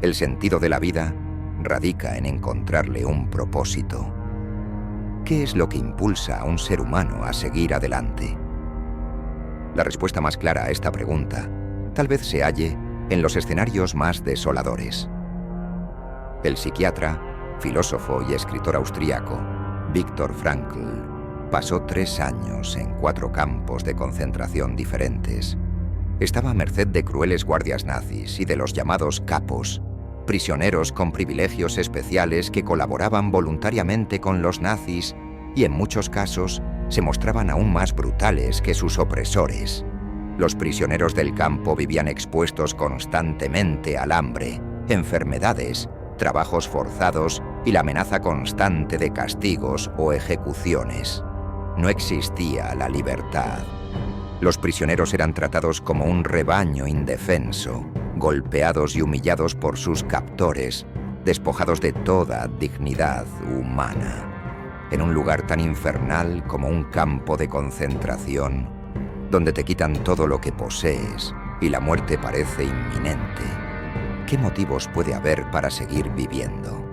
El sentido de la vida radica en encontrarle un propósito. ¿Qué es lo que impulsa a un ser humano a seguir adelante? La respuesta más clara a esta pregunta tal vez se halle en los escenarios más desoladores. El psiquiatra, filósofo y escritor austríaco Viktor Frankl pasó 3 años en 4 campos de concentración diferentes. Estaba a merced de crueles guardias nazis y de los llamados capos, prisioneros con privilegios especiales que colaboraban voluntariamente con los nazis y en muchos casos se mostraban aún más brutales que sus opresores. Los prisioneros del campo vivían expuestos constantemente al hambre, enfermedades, trabajos forzados y la amenaza constante de castigos o ejecuciones. No existía la libertad. Los prisioneros eran tratados como un rebaño indefenso, golpeados y humillados por sus captores, despojados de toda dignidad humana. En un lugar tan infernal como un campo de concentración, donde te quitan todo lo que posees y la muerte parece inminente, ¿qué motivos puede haber para seguir viviendo?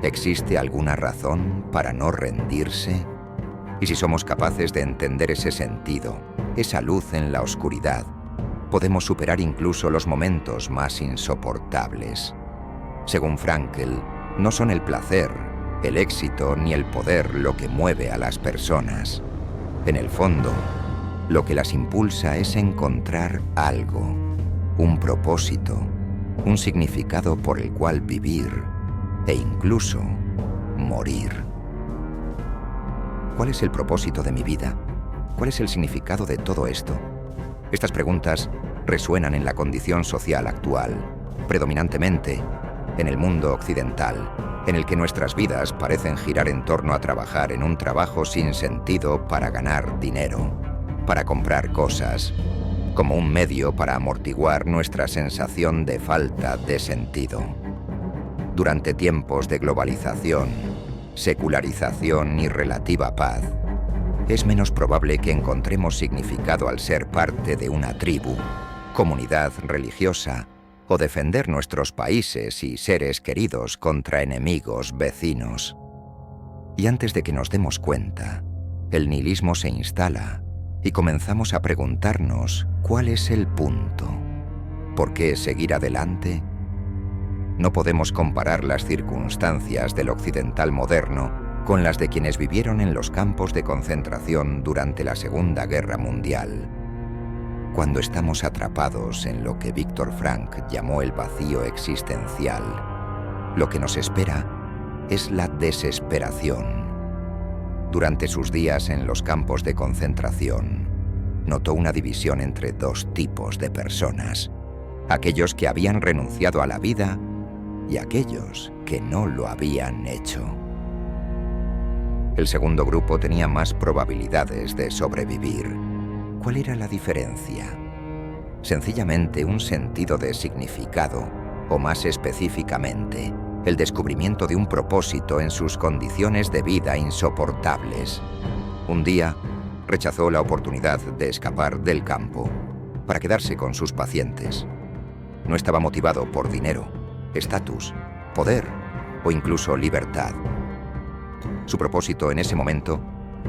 ¿Existe alguna razón para no rendirse? Y si somos capaces de entender ese sentido, esa luz en la oscuridad, podemos superar incluso los momentos más insoportables. Según Frankl, no son el placer, el éxito ni el poder lo que mueve a las personas. En el fondo, lo que las impulsa es encontrar algo, un propósito, un significado por el cual vivir e incluso morir. ¿Cuál es el propósito de mi vida? ¿Cuál es el significado de todo esto? Estas preguntas resuenan en la condición social actual, predominantemente en el mundo occidental, en el que nuestras vidas parecen girar en torno a trabajar en un trabajo sin sentido para ganar dinero, para comprar cosas, como un medio para amortiguar nuestra sensación de falta de sentido. Durante tiempos de globalización, secularización y relativa paz, es menos probable que encontremos significado al ser parte de una tribu, comunidad religiosa o defender nuestros países y seres queridos contra enemigos vecinos. Y antes de que nos demos cuenta, el nihilismo se instala y comenzamos a preguntarnos cuál es el punto. ¿Por qué seguir adelante? No podemos comparar las circunstancias del occidental moderno con las de quienes vivieron en los campos de concentración durante la Segunda Guerra Mundial. Cuando estamos atrapados en lo que Viktor Frankl llamó el vacío existencial, lo que nos espera es la desesperación. Durante sus días en los campos de concentración, notó una división entre 2 tipos de personas: aquellos que habían renunciado a la vida y aquellos que no lo habían hecho. El segundo grupo tenía más probabilidades de sobrevivir. ¿Cuál era la diferencia? Sencillamente un sentido de significado, o más específicamente, el descubrimiento de un propósito en sus condiciones de vida insoportables. Un día, rechazó la oportunidad de escapar del campo para quedarse con sus pacientes. No estaba motivado por dinero, estatus, poder o incluso libertad. Su propósito en ese momento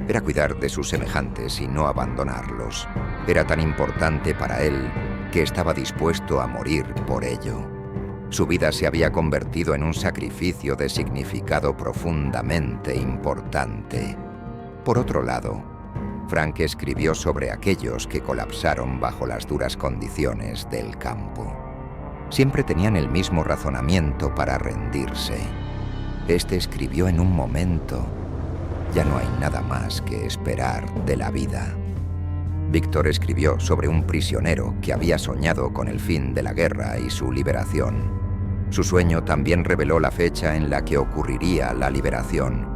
era cuidar de sus semejantes y no abandonarlos. Era tan importante para él que estaba dispuesto a morir por ello. Su vida se había convertido en un sacrificio de significado profundamente importante. Por otro lado, Frank escribió sobre aquellos que colapsaron bajo las duras condiciones del campo. Siempre tenían el mismo razonamiento para rendirse. Este escribió en un momento: ya no hay nada más que esperar de la vida. Víctor escribió sobre un prisionero que había soñado con el fin de la guerra y su liberación. Su sueño también reveló la fecha en la que ocurriría la liberación.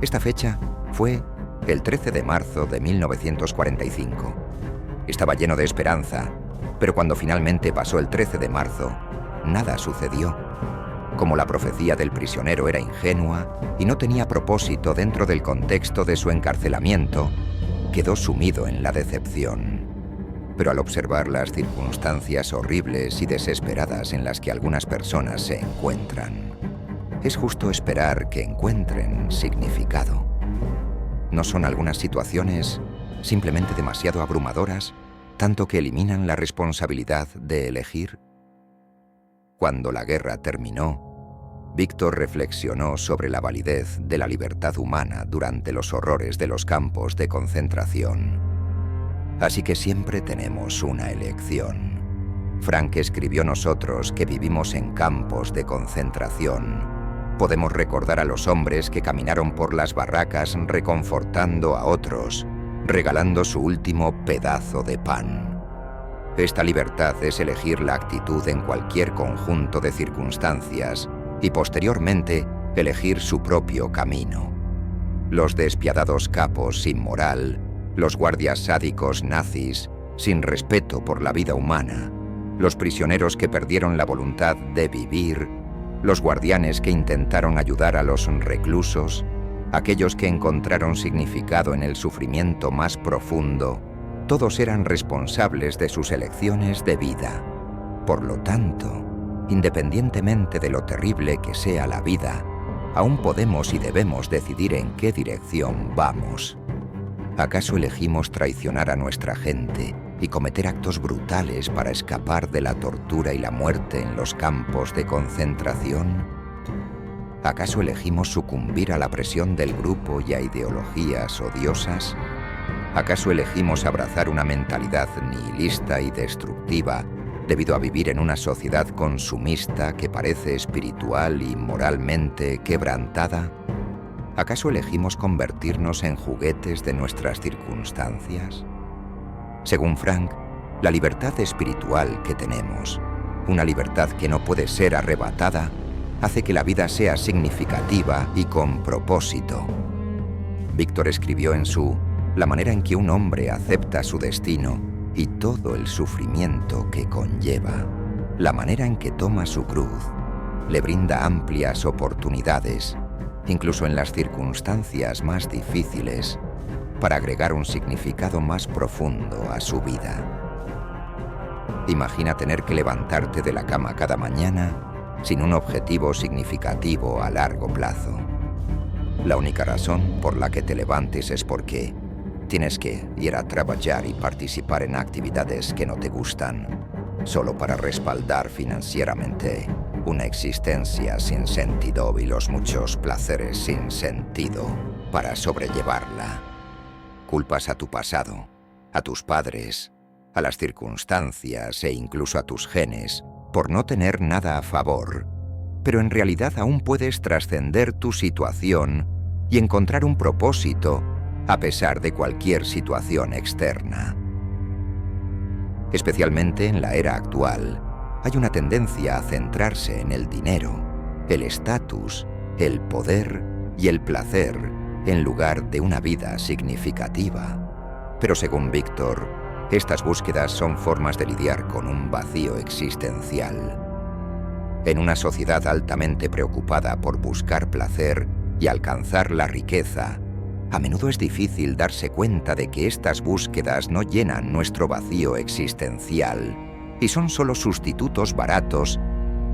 Esta fecha fue el 13 de marzo de 1945. Estaba lleno de esperanza, pero cuando finalmente pasó el 13 de marzo, nada sucedió. Como la profecía del prisionero era ingenua y no tenía propósito dentro del contexto de su encarcelamiento, quedó sumido en la decepción. pero al observar las circunstancias horribles y desesperadas en las que algunas personas se encuentran, es justo esperar que encuentren significado. ¿No son algunas situaciones simplemente demasiado abrumadoras, tanto que eliminan la responsabilidad de elegir? Cuando la guerra terminó, Víctor reflexionó sobre la validez de la libertad humana durante los horrores de los campos de concentración. Así que siempre tenemos una elección. Frank escribió: nosotros que vivimos en campos de concentración, podemos recordar a los hombres que caminaron por las barracas reconfortando a otros, regalando su último pedazo de pan. Esta libertad es elegir la actitud en cualquier conjunto de circunstancias y posteriormente elegir su propio camino. Los despiadados capos sin moral, los guardias sádicos nazis sin respeto por la vida humana, los prisioneros que perdieron la voluntad de vivir, los guardianes que intentaron ayudar a los reclusos, aquellos que encontraron significado en el sufrimiento más profundo, todos eran responsables de sus elecciones de vida. Por lo tanto, independientemente de lo terrible que sea la vida, aún podemos y debemos decidir en qué dirección vamos. ¿Acaso elegimos traicionar a nuestra gente y cometer actos brutales para escapar de la tortura y la muerte en los campos de concentración? ¿Acaso elegimos sucumbir a la presión del grupo y a ideologías odiosas? ¿Acaso elegimos abrazar una mentalidad nihilista y destructiva debido a vivir en una sociedad consumista que parece espiritual y moralmente quebrantada? ¿Acaso elegimos convertirnos en juguetes de nuestras circunstancias? Según Frank, la libertad espiritual que tenemos, una libertad que no puede ser arrebatada, hace que la vida sea significativa y con propósito. Víctor escribió en su La manera en que un hombre acepta su destino y todo el sufrimiento que conlleva, la manera en que toma su cruz, le brinda amplias oportunidades, incluso en las circunstancias más difíciles, para agregar un significado más profundo a su vida. Imagina tener que levantarte de la cama cada mañana sin un objetivo significativo a largo plazo. La única razón por la que te levantes es porque tienes que ir a trabajar y participar en actividades que no te gustan, solo para respaldar financieramente una existencia sin sentido y los muchos placeres sin sentido para sobrellevarla. Culpas a tu pasado, a tus padres, a las circunstancias e incluso a tus genes por no tener nada a favor, pero en realidad aún puedes trascender tu situación y encontrar un propósito a pesar de cualquier situación externa. Especialmente en la era actual, hay una tendencia a centrarse en el dinero, el estatus, el poder y el placer en lugar de una vida significativa. Pero según Víctor, estas búsquedas son formas de lidiar con un vacío existencial. En una sociedad altamente preocupada por buscar placer y alcanzar la riqueza, a menudo es difícil darse cuenta de que estas búsquedas no llenan nuestro vacío existencial y son solo sustitutos baratos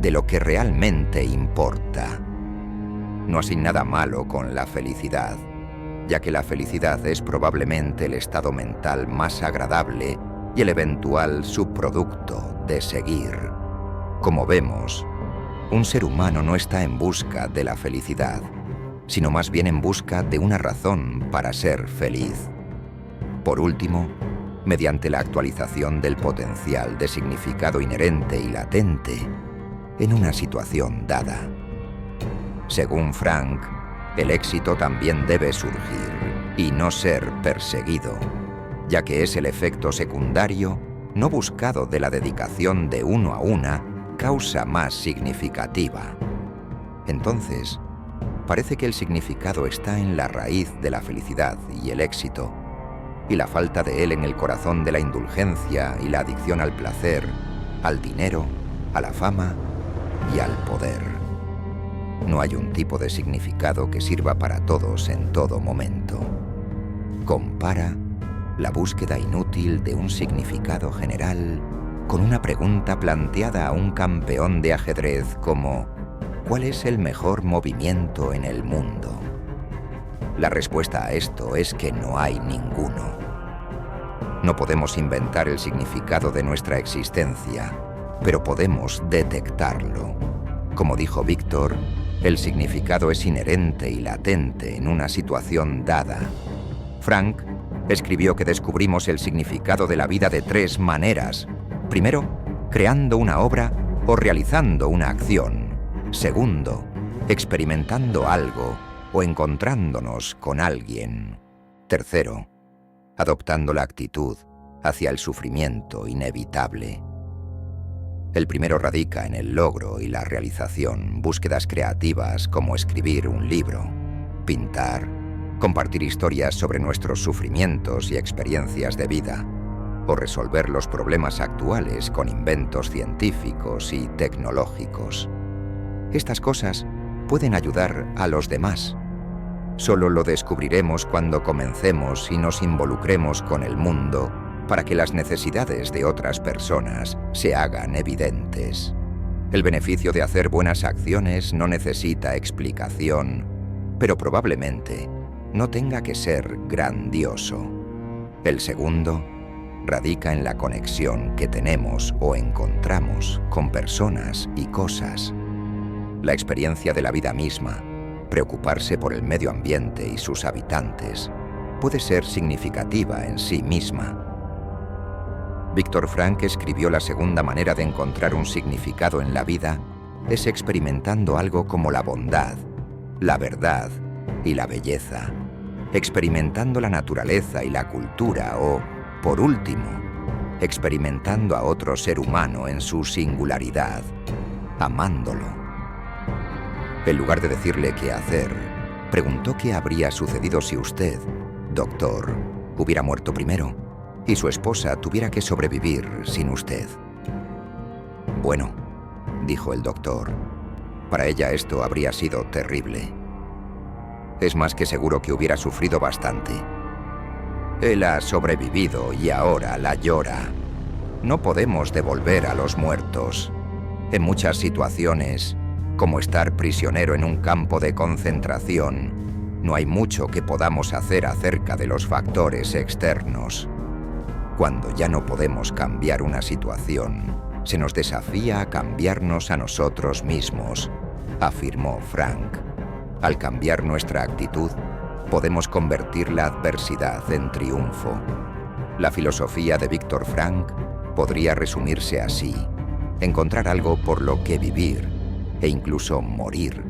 de lo que realmente importa. No hay nada malo con la felicidad, ya que la felicidad es probablemente el estado mental más agradable y el eventual subproducto de seguir. Como vemos, un ser humano no está en busca de la felicidad, sino más bien en busca de una razón para ser feliz. Por último, mediante la actualización del potencial de significado inherente y latente en una situación dada. Según Frank, el éxito también debe surgir y no ser perseguido, ya que es el efecto secundario no buscado de la dedicación de uno a una causa más significativa. Entonces, parece que el significado está en la raíz de la felicidad y el éxito, y la falta de él en el corazón de la indulgencia y la adicción al placer, al dinero, a la fama y al poder. No hay un tipo de significado que sirva para todos en todo momento. Compara la búsqueda inútil de un significado general con una pregunta planteada a un campeón de ajedrez como ¿cuál es el mejor movimiento en el mundo? La respuesta a esto es que no hay ninguno. No podemos inventar el significado de nuestra existencia, pero podemos detectarlo. Como dijo Víctor, el significado es inherente y latente en una situación dada. Frank escribió que descubrimos el significado de la vida de 3 maneras. Primero, creando una obra o realizando una acción. Segundo, experimentando algo o encontrándonos con alguien. Tercero, adoptando la actitud hacia el sufrimiento inevitable. El primero radica en el logro y la realización, búsquedas creativas como escribir un libro, pintar, compartir historias sobre nuestros sufrimientos y experiencias de vida, o resolver los problemas actuales con inventos científicos y tecnológicos. Estas cosas pueden ayudar a los demás. Solo lo descubriremos cuando comencemos y nos involucremos con el mundo para que las necesidades de otras personas se hagan evidentes. El beneficio de hacer buenas acciones no necesita explicación, pero probablemente no tenga que ser grandioso. El segundo radica en la conexión que tenemos o encontramos con personas y cosas. La experiencia de la vida misma, preocuparse por el medio ambiente y sus habitantes, puede ser significativa en sí misma. Víctor Frank escribió la segunda manera de encontrar un significado en la vida es experimentando algo como la bondad, la verdad y la belleza, experimentando la naturaleza y la cultura o, por último, experimentando a otro ser humano en su singularidad, amándolo. En lugar de decirle qué hacer, preguntó qué habría sucedido si usted, doctor, hubiera muerto primero y su esposa tuviera que sobrevivir sin usted. Bueno, dijo el doctor, para ella esto habría sido terrible. Es más que seguro que hubiera sufrido bastante. Él ha sobrevivido y ahora la llora. No podemos devolver a los muertos. En muchas situaciones, como estar prisionero en un campo de concentración, no hay mucho que podamos hacer acerca de los factores externos. Cuando ya no podemos cambiar una situación, se nos desafía a cambiarnos a nosotros mismos, afirmó Frank. Al cambiar nuestra actitud, podemos convertir la adversidad en triunfo. La filosofía de Víctor Frank podría resumirse así: encontrar algo por lo que vivir e incluso morir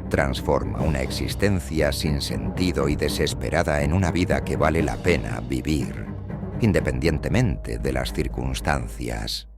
transforma una existencia sin sentido y desesperada en una vida que vale la pena vivir, independientemente de las circunstancias.